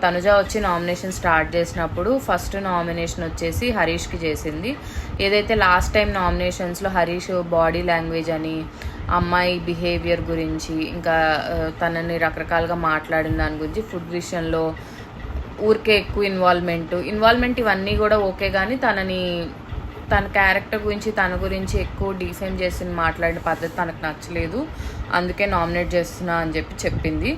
తనుజ వచ్చి nomination start చేసినప్పుడు first nomination వచ్చేసి హరీష్కి చేసింది. ఏదైతే లాస్ట్ టైం నామినేషన్స్లో హరీష్ బాడీ లాంగ్వేజ్ అని, అమ్మాయి బిహేవియర్ గురించి, ఇంకా తనని రకరకాలుగా మాట్లాడిన దాని గురించి, ఫుడ్ విషయంలో ఊరికే ఎక్కువ ఇన్వాల్వ్మెంట్ ఇవన్నీ కూడా ఓకే, కానీ తన క్యారెక్టర్ గురించి, తన గురించి ఎక్కువ డిఫేమ్ చేసి మాట్లాడిన పద్ధతి తనకు నచ్చలేదు, అందుకే నామినేట్ చేస్తున్నా అని చెప్పింది.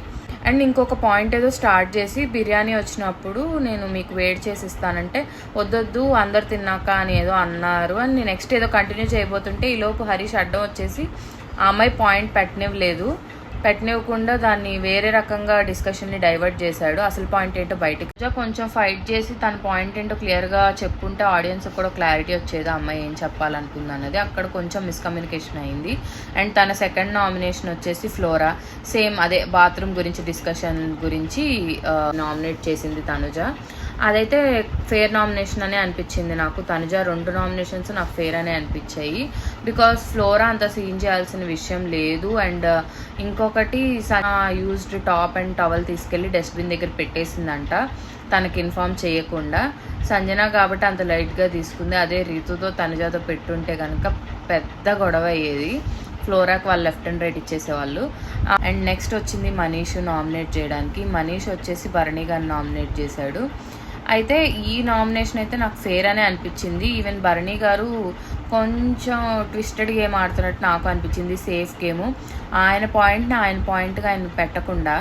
అండ్ ఇంకొక పాయింట్ ఏదో స్టార్ట్ చేసి, బిర్యానీ వచ్చినప్పుడు నేను మీకు వేడి చేసి ఇస్తానంటే వద్దొద్దు అందరు తిన్నాక అని ఏదో అన్నారు అని నెక్స్ట్ ఏదో కంటిన్యూ చేయబోతుంటే ఈలోపు హరీష్ అడ్డం వచ్చేసి ఆ అమ్మాయి పాయింట్ పెట్టనివ్వకుండా దాన్ని వేరే రకంగా డిస్కషన్ని డైవర్ట్ చేశాడు. అసలు పాయింట్ ఏంటో బయటకు కొంచెం ఫైట్ చేసి తన పాయింట్ ఏంటో క్లియర్గా చెప్పుంటే ఆడియన్స్ కూడా క్లారిటీ వచ్చేది అమ్మాయి ఏం చెప్పాలనుకుంది అన్నది. అక్కడ కొంచెం మిస్కమ్యూనికేషన్ అయింది. అండ్ తన సెకండ్ నామినేషన్ వచ్చేసి ఫ్లోరా, సేమ్ అదే బాత్రూమ్ గురించి డిస్కషన్ గురించి నామినేట్ చేసింది తనుజ. అదైతే ఫేర్ నామినేషన్ అనే అనిపించింది నాకు. తనుజ 2 నామినేషన్స్ నాకు ఫేర్ అనే అనిపించాయి. బికాస్ ఫ్లోరా అంత సీన్ చేయాల్సిన విషయం లేదు. అండ్ ఇంకొకటి యూజ్డ్ టాప్ అండ్ టవల్ తీసుకెళ్ళి డస్ట్బిన్ దగ్గర పెట్టేసిందంట తనకి ఇన్ఫార్మ్ చేయకుండా. సంజన కాబట్టి అంత లైట్గా తీసుకుంది. అదే రీతుతో తనుజతో పెట్టుంటే కనుక పెద్ద గొడవ అయ్యేది. ఫ్లోరాకి వాళ్ళు లెఫ్ట్ అండ్ రైట్ ఇచ్చేసేవాళ్ళు. అండ్ నెక్స్ట్ వచ్చింది మనీష్ నామినేట్ చేయడానికి. మనీష్ వచ్చేసి భరణి గారిని నామినేట్ చేశాడు. అయితే ఈ నామినేషన్ అయితే నాకు ఫేర్ అనే అనిపించింది. ఈవెన్ భరణి గారు కొంచెం ట్విస్టెడ్ గేమ్ ఆడుతున్నట్టు నాకు అనిపించింది. Safe game. ఆయన పాయింట్గా ఆయన పెట్టకుండా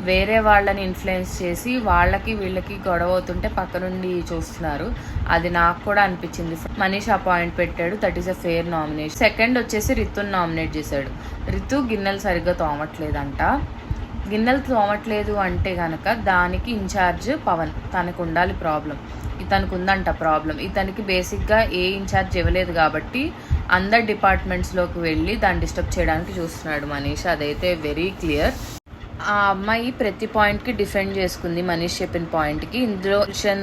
వేరే వాళ్ళని ఇన్ఫ్లుయెన్స్ చేసి వీళ్ళకి గొడవ అవుతుంటే పక్క నుండి చూస్తున్నారు. అది నాకు కూడా అనిపించింది. మనీష్ ఆ పాయింట్ పెట్టాడు. That is a fair nomination. Second వచ్చేసి రితుని నామినేట్ చేశాడు. రితు గిన్నెలు సరిగ్గా తోమట్లేదంట. గిన్నెలు తోమట్లేదు అంటే కనుక దానికి ఇన్ఛార్జ్ పవన్, తనకు ఉండాలి ప్రాబ్లం. ఇతనికి ఉందంట ప్రాబ్లం. ఇతనికి బేసిక్గా ఏ ఇన్ఛార్జ్ ఇవ్వలేదు కాబట్టి అందరు డిపార్ట్మెంట్స్లోకి వెళ్ళి దాన్ని డిస్టర్బ్ చేయడానికి చూస్తున్నాడు మనీష్. అదైతే వెరీ క్లియర్. ఆ అమ్మాయి ప్రతి పాయింట్కి డిఫెండ్ చేసుకుంది మనీష్ చెప్పిన పాయింట్కి. ఇందులో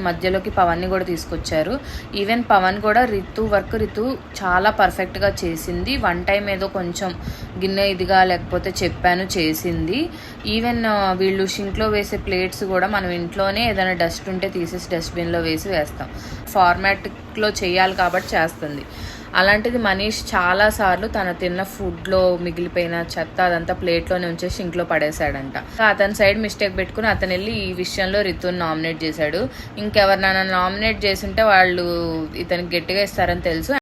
మధ్యలోకి పవన్ని కూడా తీసుకొచ్చారు. ఈవెన్ పవన్ కూడా రితు చాలా పర్ఫెక్ట్గా చేసింది. 1 టైం ఏదో కొంచెం గిన్నె ఇదిగా లేకపోతే చెప్పాను చేసింది. ఈవెన్ వీళ్ళు షింక్లో వేసే ప్లేట్స్ కూడా మనం ఇంట్లోనే ఏదైనా డస్ట్ ఉంటే తీసేసి డస్ట్బిన్లో వేస్తాం. ఫార్మాట్లో చేయాలి కాబట్టి చేస్తుంది. అలాంటిది మనీష్ చాలాసార్లు తన తిన్న ఫుడ్లో మిగిలిపోయిన చెత్త అదంతా ప్లేట్లోనే ఉంచేసి షింక్లో పడేశాడంట. అతని సైడ్ మిస్టేక్ పెట్టుకుని అతను వెళ్ళి ఈ విషయంలో రితుని నామినేట్ చేశాడు. ఇంకెవరినైనా నామినేట్ చేస్తుంటే వాళ్ళు ఇతనికి గట్టిగా ఇస్తారని తెలుసు.